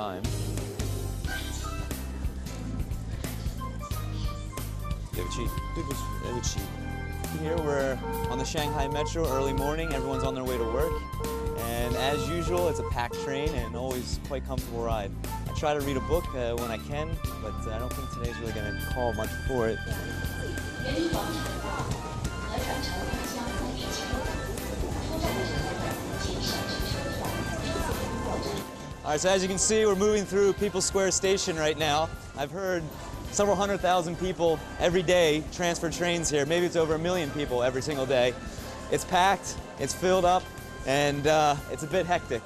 time. You have a cheat? I have a cheat. Here we're on the Shanghai Metro, early morning. Everyone's on their way to work. And as usual, it's a packed train and always quite comfortable ride. I try to read a book when I can, but I don't think today's really going to call much for it. All right, so as you can see, we're moving through People's Square Station right now. I've heard several 100,000 people every day transfer trains here. Maybe it's over 1 million people every single day. It's packed, it's filled up, and it's a bit hectic.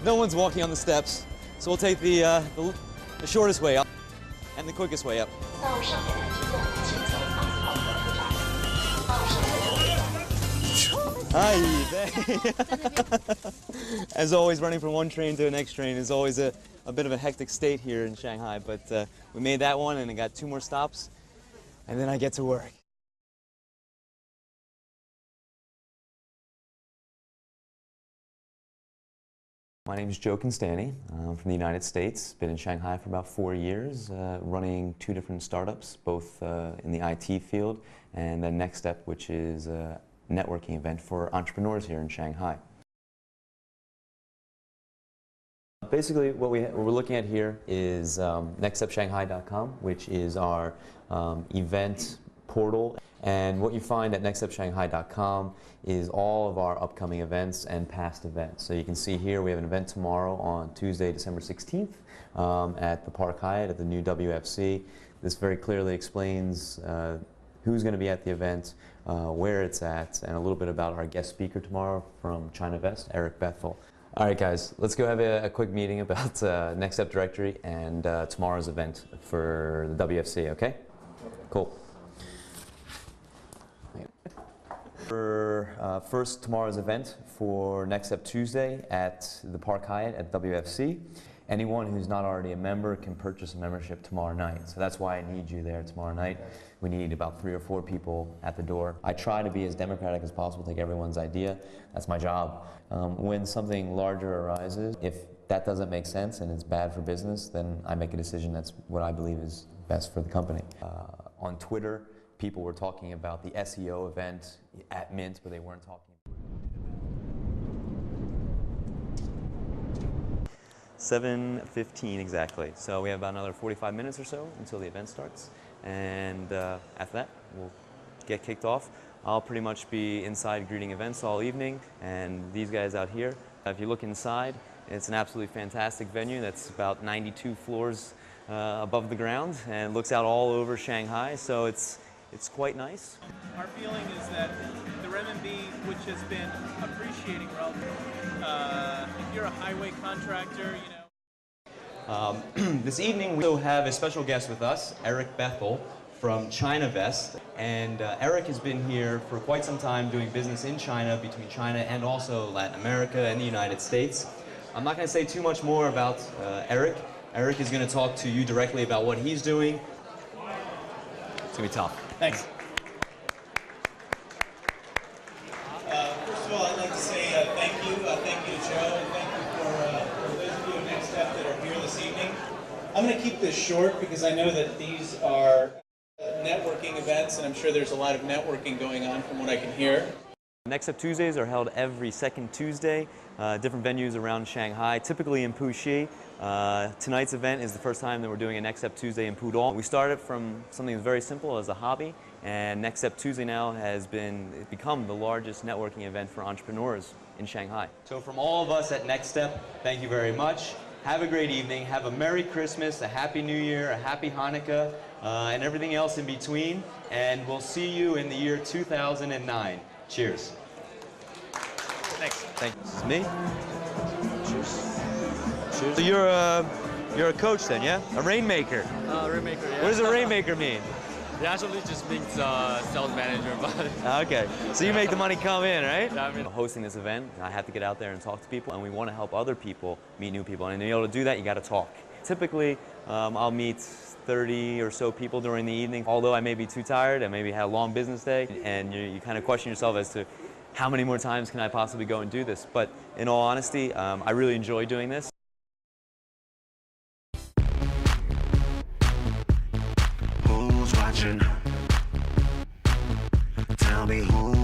No one's walking on the steps, so we'll take the shortest way up and the quickest way up. Hi! As always, running from one train to the next train is always a bit of a hectic state here in Shanghai, but we made that one and I got 2 more stops, and then I get to work. My name is Constanty. I'm from the United States. Been in Shanghai for about 4 years, running 2 different startups, both in the IT field, and then NextStep, which is a networking event for entrepreneurs here in Shanghai. Basically, what we're looking at here is nextstepshanghai.com, which is our event portal. And what you find at nextstepshanghai.com is all of our upcoming events and past events. So you can see here we have an event tomorrow on Tuesday, December 16th at the Park Hyatt at the new WFC. This very clearly explains who's going to be at the event, where it's at, and a little bit about our guest speaker tomorrow from China Vest, Eric Bethel. All right, guys, let's go have a quick meeting about NextStep Directory and tomorrow's event for the WFC, okay? Cool. For first, tomorrow's event for NextStep Tuesday at the Park Hyatt at WFC. Anyone who's not already a member can purchase a membership tomorrow night. So that's why I need you there tomorrow night. We need about 3 or 4 people at the door. I try to be as democratic as possible, take everyone's idea. That's my job. When something larger arises, if that doesn't make sense and it's bad for business, then I make a decision that's what I believe is best for the company. On Twitter, people were talking about the SEO event at Mint, but they weren't talking. 7:15 exactly. So we have about another 45 minutes or so until the event starts. And after that, we'll get kicked off. I'll pretty much be inside greeting events all evening, and these guys out here. If you look inside, it's an absolutely fantastic venue that's about 92 floors above the ground and looks out all over Shanghai, so it's quite nice. Our feeling is that the renminbi, which has been appreciating relatively, if you're a highway contractor, you know. This evening we also have a special guest with us, Eric Bethel from China Vest. And Eric has been here for quite some time doing business in China, between China and also Latin America and the United States. I'm not going to say too much more about Eric. Eric is going to talk to you directly about what he's doing. It's going to be tough. Thanks. First of all, I'd like to say thank you. Thank you to Joe, and thank you for those of you at NextStep that are here this evening. I'm going to keep this short because I know that these are networking events, and I'm sure there's a lot of networking going on from what I can hear. NextStep Tuesdays are held every second Tuesday, different venues around Shanghai, typically in Puxi. Tonight's event is the first time that we're doing a NextStep Tuesday in Pudong. We started from something very simple as a hobby, and NextStep Tuesday now has become the largest networking event for entrepreneurs in Shanghai. So from all of us at NextStep, thank you very much. Have a great evening. Have a Merry Christmas, a Happy New Year, a Happy Hanukkah, and everything else in between. And we'll see you in the year 2009. Cheers. Thanks. Thank you. This is me. Cheers. Cheers. So you're a coach then, yeah? A rainmaker. Rainmaker, yeah. What does a rainmaker mean? It actually just means sales manager, but Okay, so you make the money come in, right? Yeah, I mean, Hosting this event, I have to get out there and talk to people, and we want to help other people meet new people. And to be able to do that, you got to talk. Typically, I'll meet 30 or so people during the evening. Although I may be too tired, I maybe had a long business day, and you kind of question yourself as to how many more times can I possibly go and do this? But in all honesty, I really enjoy doing this. Who's watching? Tell me who